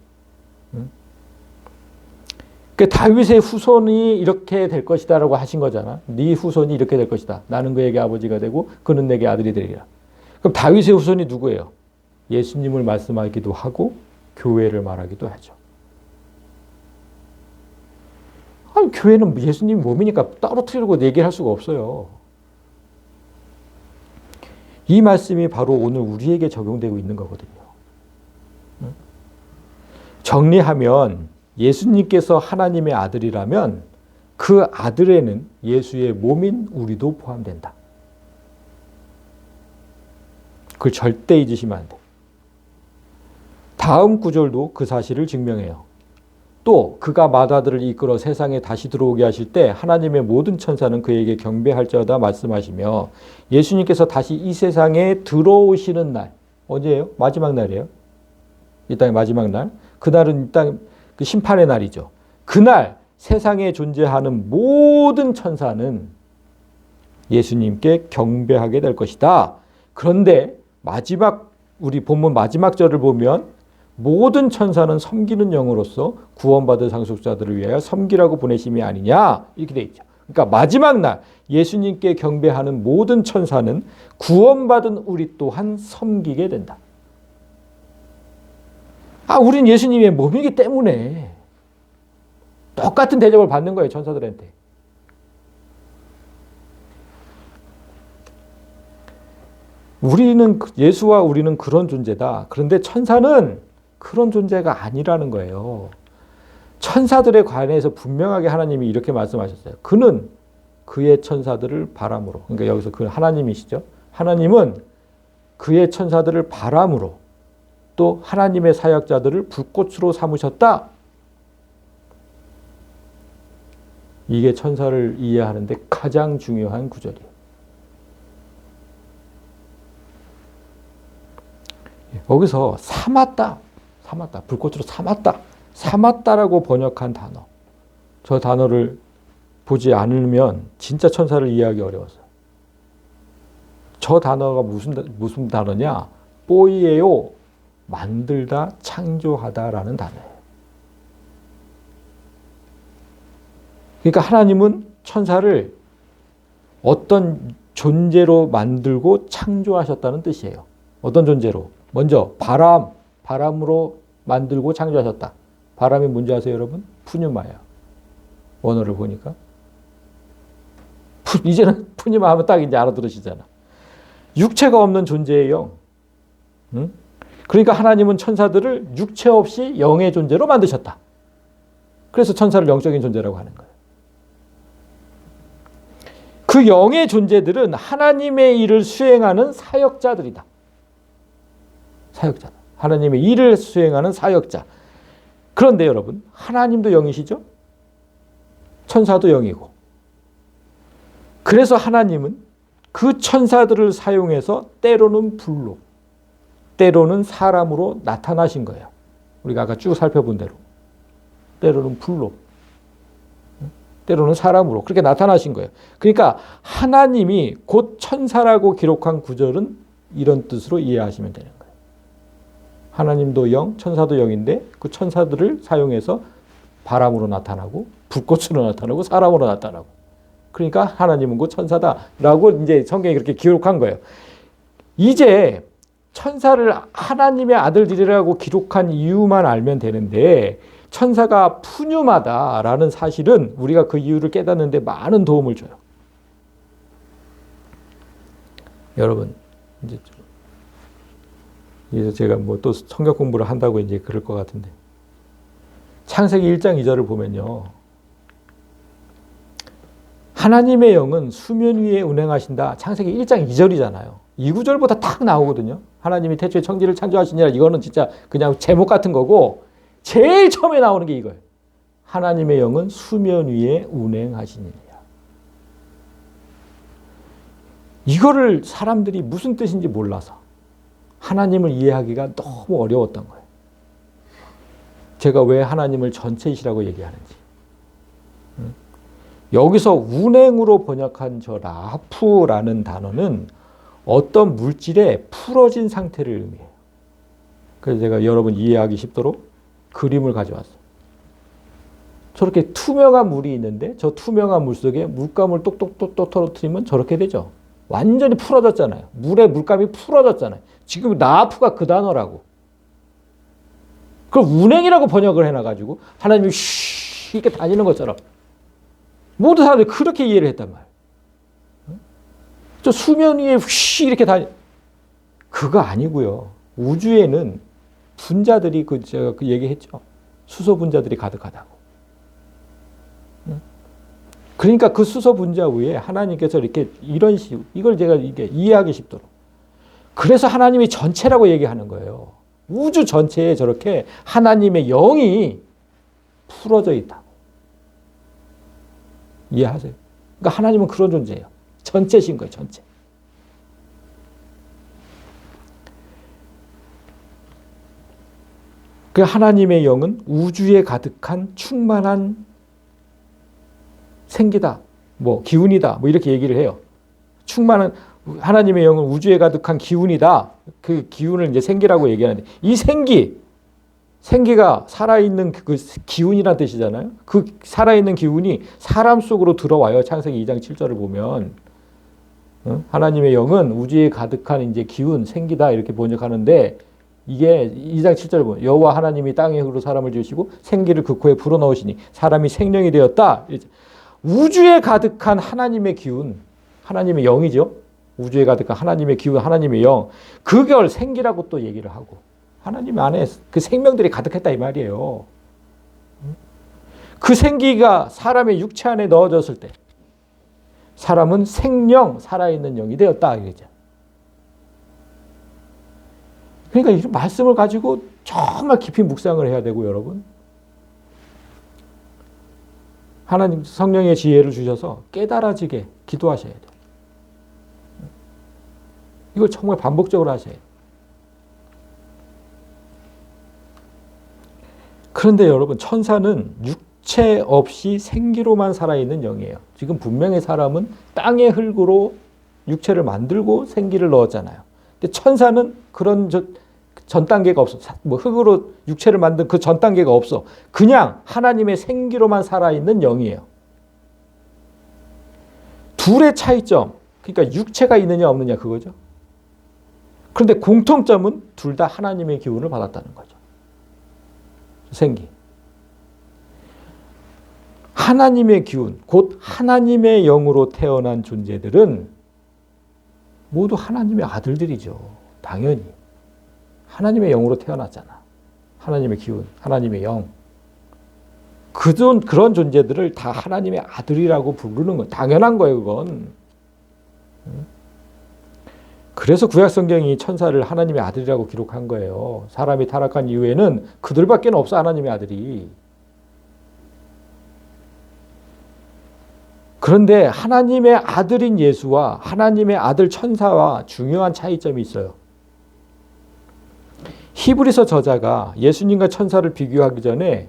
그 다윗의 후손이 이렇게 될 것이다라고 하신 거잖아. 네 후손이 이렇게 될 것이다. 나는 그에게 아버지가 되고 그는 내게 아들이 되리라. 그럼 다윗의 후손이 누구예요? 예수님을 말씀하기도 하고 교회를 말하기도 하죠. 아니, 교회는 예수님 몸이니까 떨어뜨리고 얘기할 수가 없어요. 이 말씀이 바로 오늘 우리에게 적용되고 있는 거거든요. 정리하면 예수님께서 하나님의 아들이라면 그 아들에는 예수의 몸인 우리도 포함된다. 그걸 절대 잊으시면 안 돼. 다음 구절도 그 사실을 증명해요. 또 그가 맏아들을 이끌어 세상에 다시 들어오게 하실 때 하나님의 모든 천사는 그에게 경배할지어다 말씀하시며 예수님께서 다시 이 세상에 들어오시는 날, 언제예요? 마지막 날이에요. 이 땅의 마지막 날. 그날은 이 땅 그 심판의 날이죠. 그날 세상에 존재하는 모든 천사는 예수님께 경배하게 될 것이다. 그런데 우리 본문 마지막 절을 보면 모든 천사는 섬기는 영으로서 구원받을 상속자들을 위하여 섬기라고 보내심이 아니냐 이렇게 돼 있죠. 그러니까 마지막 날 예수님께 경배하는 모든 천사는 구원받은 우리 또한 섬기게 된다. 우린 예수님의 몸이기 때문에 똑같은 대접을 받는 거예요, 천사들한테. 예수와 우리는 그런 존재다. 그런데 천사는 그런 존재가 아니라는 거예요. 천사들에 관해서 분명하게 하나님이 이렇게 말씀하셨어요. 그는 그의 천사들을 바람으로, 그러니까 여기서 그 하나님이시죠. 하나님은 그의 천사들을 바람으로 또 하나님의 사역자들을 불꽃으로 삼으셨다. 이게 천사를 이해하는데 가장 중요한 구절이에요. 여기서 삼았다, 불꽃으로 삼았다라고 번역한 단어. 저 단어를 보지 않으면 진짜 천사를 이해하기 어려웠어요. 저 단어가 무슨 단어냐? 뽀이에요, 만들다, 창조하다라는 단어예요. 그러니까 하나님은 천사를 어떤 존재로 만들고 창조하셨다는 뜻이에요. 어떤 존재로? 먼저 바람으로 만들고 창조하셨다. 바람이 뭔지 아세요, 여러분? 푸뉴마예요. 원어를 보니까. 이제는 푸뉴마 하면 딱 이제 알아들으시잖아. 육체가 없는 존재예요. 응? 그러니까 하나님은 천사들을 육체 없이 영의 존재로 만드셨다. 그래서 천사를 영적인 존재라고 하는 거예요. 그 영의 존재들은 하나님의 일을 수행하는 사역자들이다. 사역자. 하나님의 일을 수행하는 사역자. 그런데 여러분, 하나님도 영이시죠? 천사도 영이고. 그래서 하나님은 그 천사들을 사용해서 때로는 불로, 때로는 사람으로 나타나신 거예요. 우리가 아까 쭉 살펴본 대로. 때로는 불로, 때로는 사람으로 그렇게 나타나신 거예요. 그러니까 하나님이 곧 천사라고 기록한 구절은 이런 뜻으로 이해하시면 되는 거예요. 하나님도 영, 천사도 영인데 그 천사들을 사용해서 바람으로 나타나고 불꽃으로 나타나고 사람으로 나타나고, 그러니까 하나님은 곧 천사다라고 이제 성경이 그렇게 기록한 거예요. 이제 천사를 하나님의 아들들이라고 기록한 이유만 알면 되는데, 천사가 푸뉴마다라는 사실은 우리가 그 이유를 깨닫는데 많은 도움을 줘요. 여러분, 이제 제가 뭐 또 성경 공부를 한다고 이제 그럴 것 같은데, 창세기 1장 2절을 보면요, 하나님의 영은 수면 위에 운행하신다. 창세기 1장 2절이잖아요. 이 구절보다 딱 나오거든요. 하나님이 태초에 천지를 창조하시니라. 이거는 진짜 그냥 제목 같은 거고, 제일 처음에 나오는 게 이거예요. 하나님의 영은 수면 위에 운행하시니라. 이거를 사람들이 무슨 뜻인지 몰라서 하나님을 이해하기가 너무 어려웠던 거예요. 제가 왜 하나님을 전체이시라고 얘기하는지. 여기서 운행으로 번역한 저 라프라는 단어는 어떤 물질의 풀어진 상태를 의미해요. 그래서 제가 여러분 이해하기 쉽도록 그림을 가져왔어요. 저렇게 투명한 물이 있는데 저 투명한 물 속에 물감을 똑똑똑똑 떨어뜨리면 저렇게 되죠. 완전히 풀어졌잖아요. 물에 물감이 풀어졌잖아요. 지금 나아프가 그 단어라고. 그걸 운행이라고 번역을 해놔가지고 하나님이 쉬 이렇게 다니는 것처럼 모든 사람들이 그렇게 이해를 했단 말이에요. 저 수면 위에 쉬 이렇게 그거 아니고요. 우주에는 분자들이 제가 그 얘기했죠. 수소 분자들이 가득하다고. 그러니까 그 수소 분자 위에 하나님께서 이렇게 이런 식으로 이걸 제가 이게 이해하기 쉽도록. 그래서 하나님이 전체라고 얘기하는 거예요. 우주 전체에 저렇게 하나님의 영이 풀어져 있다고. 이해하세요? 그러니까 하나님은 그런 존재예요. 전체신 거예요, 전체. 그 하나님의 영은 우주에 가득한 충만한 생기다, 뭐 기운이다, 뭐 이렇게 얘기를 해요. 충만한 하나님의 영은 우주에 가득한 기운이다. 그 기운을 이제 생기라고 얘기하는데 이 생기가 살아있는 그 기운이라는 뜻이잖아요. 그 살아있는 기운이 사람 속으로 들어와요. 창세기 2장 7절을 보면 하나님의 영은 우주에 가득한 이제 기운, 생기다 이렇게 번역하는데 이게 2장 7절을 보면 여호와 하나님이 땅의 흙으로 사람을 지으시고 생기를 그 코에 불어넣으시니 사람이 생명이 되었다. 우주에 가득한 하나님의 기운, 하나님의 영이죠. 우주에 가득한 하나님의 기운, 하나님의 영, 그걸 생기라고 또 얘기를 하고 하나님 안에 그 생명들이 가득했다 이 말이에요. 그 생기가 사람의 육체 안에 넣어졌을 때 사람은 생령, 살아있는 영이 되었다 이거죠. 그러니까 이 말씀을 가지고 정말 깊이 묵상을 해야 되고 여러분. 하나님 성령의 지혜를 주셔서 깨달아지게 기도하셔야 돼요. 이걸 정말 반복적으로 하셔야 돼요. 그런데 여러분 천사는 육체 없이 생기로만 살아있는 영이에요. 지금 분명히 사람은 땅의 흙으로 육체를 만들고 생기를 넣었잖아요. 근데 천사는 그런 전 단계가 없어. 뭐 흙으로 육체를 만든 그 전 단계가 없어. 그냥 하나님의 생기로만 살아있는 영이에요. 둘의 차이점, 그러니까 육체가 있느냐 없느냐 그거죠. 그런데 공통점은 둘 다 하나님의 기운을 받았다는 거죠. 생기. 하나님의 기운, 곧 하나님의 영으로 태어난 존재들은 모두 하나님의 아들들이죠. 당연히. 하나님의 영으로 태어났잖아. 하나님의 기운, 하나님의 영. 그런 존재들을 다 하나님의 아들이라고 부르는 건 당연한 거예요, 그건. 그래서 구약성경이 천사를 하나님의 아들이라고 기록한 거예요. 사람이 타락한 이후에는 그들밖에 없어, 하나님의 아들이. 그런데 하나님의 아들인 예수와 하나님의 아들 천사와 중요한 차이점이 있어요. 히브리서 저자가 예수님과 천사를 비교하기 전에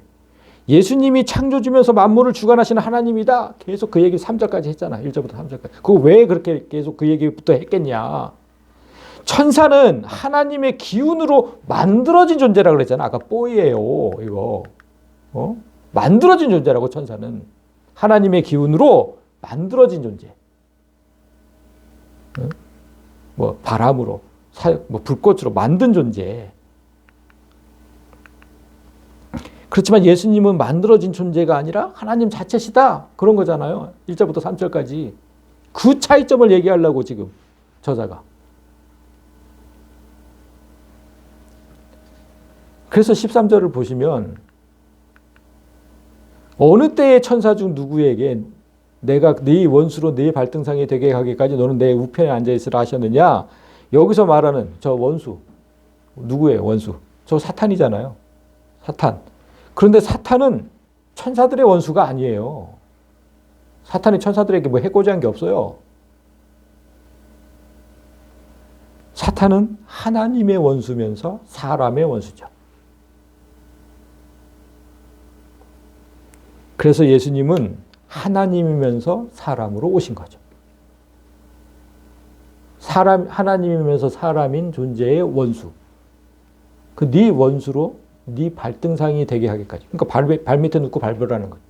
예수님이 창조주면서 만물을 주관하시는 하나님이다. 계속 그 얘기 3절까지 했잖아. 1절부터 3절까지. 그거 왜 그렇게 계속 그 얘기부터 했겠냐. 천사는 하나님의 기운으로 만들어진 존재라고 그랬잖아. 아까 뽀이예요. 이거. 만들어진 존재라고 천사는. 하나님의 기운으로 만들어진 존재. 뭐 바람으로, 뭐 불꽃으로 만든 존재. 그렇지만 예수님은 만들어진 존재가 아니라 하나님 자체시다. 그런 거잖아요. 1절부터 3절까지. 그 차이점을 얘기하려고 지금 저자가. 그래서 13절을 보시면 어느 때의 천사 중 누구에게 내가 네 원수로 네 발등상이 되게 하기까지 너는 내 우편에 앉아있으라 하셨느냐. 여기서 말하는 저 원수. 누구예요? 원수. 저 사탄이잖아요. 사탄. 그런데 사탄은 천사들의 원수가 아니에요. 사탄이 천사들에게 뭐 해코지한 게 없어요. 사탄은 하나님의 원수면서 사람의 원수죠. 그래서 예수님은 하나님이면서 사람으로 오신 거죠. 하나님이면서 사람인 존재의 원수. 그 네 원수로 네 발등상이 되게 하기까지. 그러니까 발 밑에 눕고 밟으라는 거예요.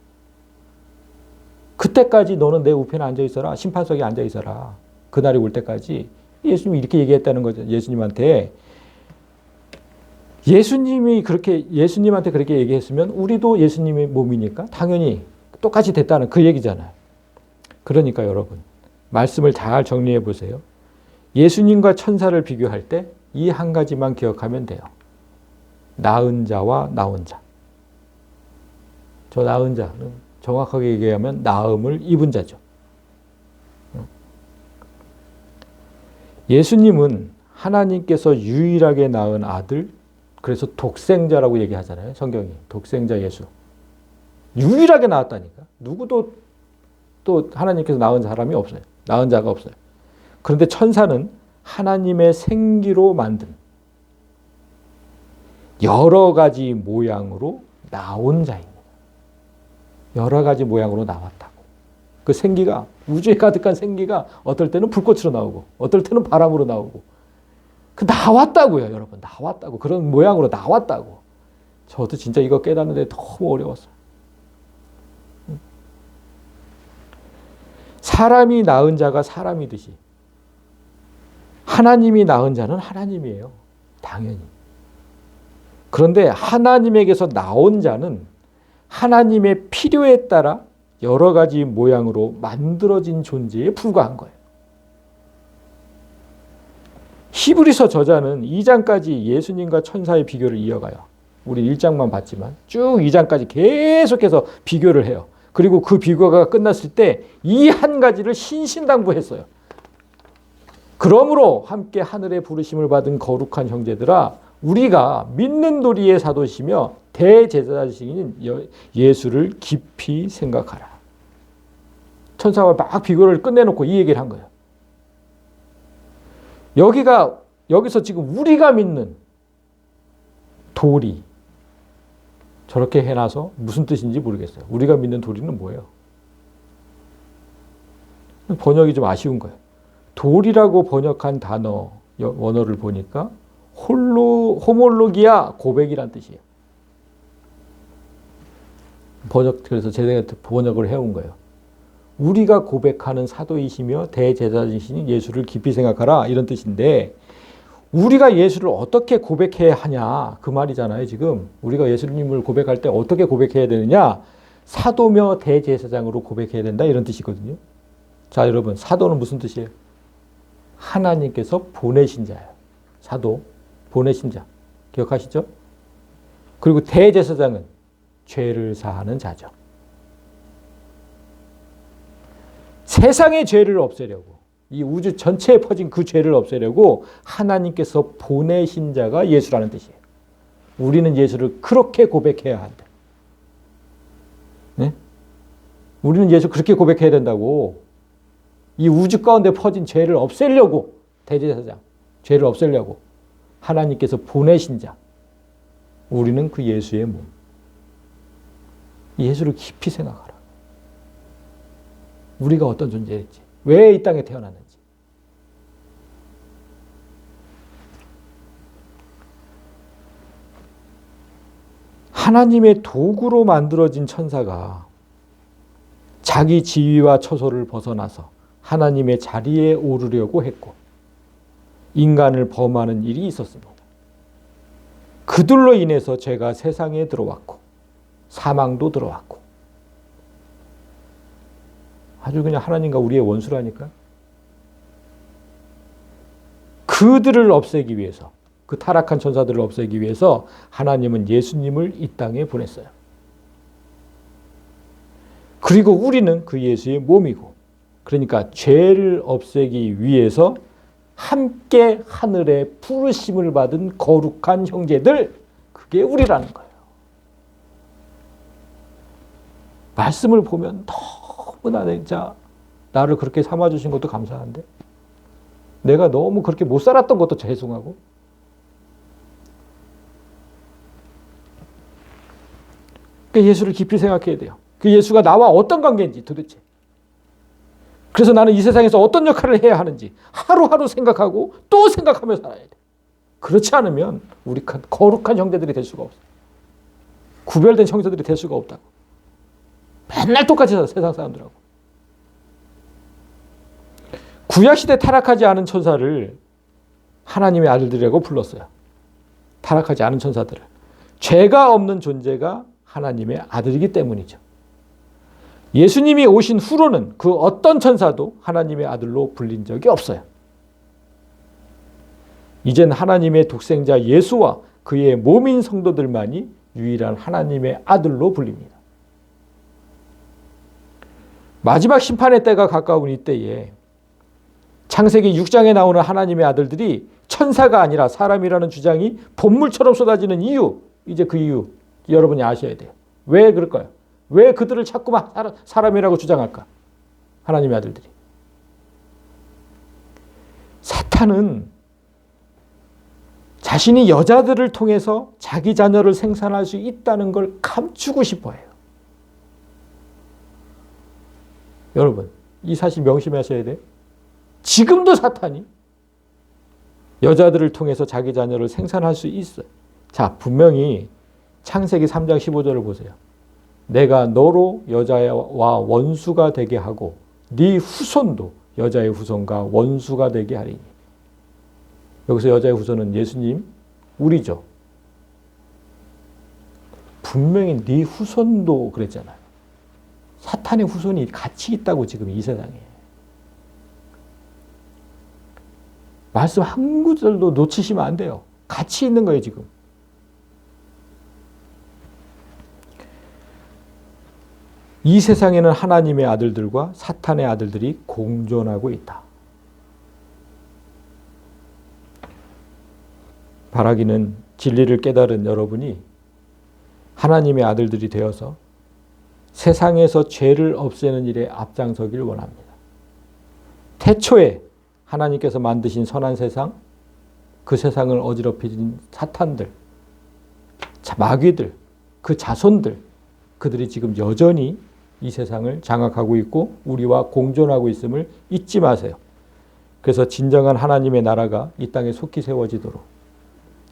그때까지 너는 내 우편에 앉아 있어라. 심판석에 앉아 있어라. 그날이 올 때까지 예수님이 이렇게 얘기했다는 거죠. 예수님한테 예수님한테 그렇게 얘기했으면 우리도 예수님의 몸이니까 당연히 똑같이 됐다는 그 얘기잖아요. 그러니까 여러분 말씀을 잘 정리해 보세요. 예수님과 천사를 비교할 때 이 한 가지만 기억하면 돼요. 낳은 자와 나온 자. 저 낳은 자는 정확하게 얘기하면 낳음을 입은 자죠. 예수님은 하나님께서 유일하게 낳은 아들, 그래서 독생자라고 얘기하잖아요. 성경이. 독생자 예수. 유일하게 낳았다니까. 누구도 또 하나님께서 낳은 사람이 없어요. 낳은 자가 없어요. 그런데 천사는 하나님의 생기로 만든 여러 가지 모양으로 나온 자입니다. 여러 가지 모양으로 나왔다고. 그 생기가, 우주에 가득한 생기가 어떨 때는 불꽃으로 나오고 어떨 때는 바람으로 나오고 그 나왔다고요, 여러분. 나왔다고. 그런 모양으로 나왔다고. 저도 진짜 이거 깨닫는데 너무 어려웠어요. 사람이 낳은 자가 사람이듯이 하나님이 낳은 자는 하나님이에요. 당연히. 그런데 하나님에게서 나온 자는 하나님의 필요에 따라 여러 가지 모양으로 만들어진 존재에 불과한 거예요. 히브리서 저자는 2장까지 예수님과 천사의 비교를 이어가요. 우리 1장만 봤지만 쭉 2장까지 계속해서 비교를 해요. 그리고 그 비교가 끝났을 때 이 한 가지를 신신당부했어요. 그러므로 함께 하늘의 부르심을 받은 거룩한 형제들아, 우리가 믿는 도리의 사도시며 대제사장이신 예수를 깊이 생각하라. 천사와 막 비교를 끝내놓고 이 얘기를 한 거예요. 여기서 지금 우리가 믿는 도리, 저렇게 해놔서 무슨 뜻인지 모르겠어요. 우리가 믿는 도리는 뭐예요? 번역이 좀 아쉬운 거예요. 도리라고 번역한 단어, 원어를 보니까 호몰로기아, 고백이란 뜻이에요. 그래서 제가 번역을 해온 거예요. 우리가 고백하는 사도이시며 대제사장이신 예수를 깊이 생각하라, 이런 뜻인데, 우리가 예수를 어떻게 고백해야 하냐, 그 말이잖아요. 지금 우리가 예수님을 고백할 때 어떻게 고백해야 되느냐, 사도며 대제사장으로 고백해야 된다, 이런 뜻이거든요. 자, 여러분, 사도는 무슨 뜻이에요? 하나님께서 보내신 자예요. 사도, 보내신 자. 기억하시죠? 그리고 대제사장은 죄를 사하는 자죠. 세상의 죄를 없애려고, 이 우주 전체에 퍼진 그 죄를 없애려고 하나님께서 보내신 자가 예수라는 뜻이에요. 우리는 예수를 그렇게 고백해야 한다. 네? 우리는 예수 그렇게 고백해야 된다고. 이 우주 가운데 퍼진 죄를 없애려고, 대제사장, 죄를 없애려고 하나님께서 보내신 자, 우리는 그 예수의 몸. 예수를 깊이 생각하라. 우리가 어떤 존재일지, 왜 이 땅에 태어났는지. 하나님의 도구로 만들어진 천사가 자기 지위와 처소를 벗어나서 하나님의 자리에 오르려고 했고, 인간을 범하는 일이 있었습니다. 그들로 인해서 죄가 세상에 들어왔고, 사망도 들어왔고, 아주 그냥 하나님과 우리의 원수라니까. 그들을 없애기 위해서, 그 타락한 천사들을 없애기 위해서 하나님은 예수님을 이 땅에 보냈어요. 그리고 우리는 그 예수의 몸이고, 그러니까 죄를 없애기 위해서 함께 하늘의 부르심을 받은 거룩한 형제들, 그게 우리라는 거예요. 말씀을 보면 너무나 진짜 나를 그렇게 삼아주신 것도 감사한데, 내가 너무 그렇게 못 살았던 것도 죄송하고, 그 예수를 깊이 생각해야 돼요. 그 예수가 나와 어떤 관계인지 도대체. 그래서 나는 이 세상에서 어떤 역할을 해야 하는지 하루하루 생각하고 또 생각하며 살아야 돼. 그렇지 않으면 우리 거룩한 형제들이 될 수가 없어. 구별된 형제들이 될 수가 없다고. 맨날 똑같이 살아, 세상 사람들하고. 구약시대 타락하지 않은 천사를 하나님의 아들들이라고 불렀어요. 타락하지 않은 천사들을. 죄가 없는 존재가 하나님의 아들이기 때문이죠. 예수님이 오신 후로는 그 어떤 천사도 하나님의 아들로 불린 적이 없어요. 이젠 하나님의 독생자 예수와 그의 몸인 성도들만이 유일한 하나님의 아들로 불립니다. 마지막 심판의 때가 가까운 이때에 창세기 6장에 나오는 하나님의 아들들이 천사가 아니라 사람이라는 주장이 본물처럼 쏟아지는 이유, 이제 그 이유 여러분이 아셔야 돼요. 왜 그럴까요? 왜 그들을 자꾸만 사람이라고 주장할까? 하나님의 아들들이. 사탄은 자신이 여자들을 통해서 자기 자녀를 생산할 수 있다는 걸 감추고 싶어 해요. 여러분, 이 사실 명심하셔야 돼요. 지금도 사탄이 여자들을 통해서 자기 자녀를 생산할 수 있어요. 자, 분명히 창세기 3장 15절을 보세요. 내가 너로 여자와 원수가 되게 하고 네 후손도 여자의 후손과 원수가 되게 하리니. 여기서 여자의 후손은 예수님, 우리죠. 분명히 네 후손도 그랬잖아요. 사탄의 후손이 같이 있다고 지금 이 세상에. 말씀 한 구절도 놓치시면 안 돼요. 같이 있는 거예요, 지금. 이 세상에는 하나님의 아들들과 사탄의 아들들이 공존하고 있다. 바라기는 진리를 깨달은 여러분이 하나님의 아들들이 되어서 세상에서 죄를 없애는 일에 앞장서기를 원합니다. 태초에 하나님께서 만드신 선한 세상, 그 세상을 어지럽힌 사탄들, 마귀들, 그 자손들, 그들이 지금 여전히 이 세상을 장악하고 있고 우리와 공존하고 있음을 잊지 마세요. 그래서 진정한 하나님의 나라가 이 땅에 속히 세워지도록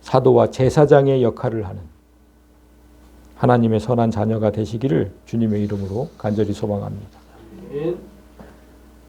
사도와 제사장의 역할을 하는 하나님의 선한 자녀가 되시기를 주님의 이름으로 간절히 소망합니다.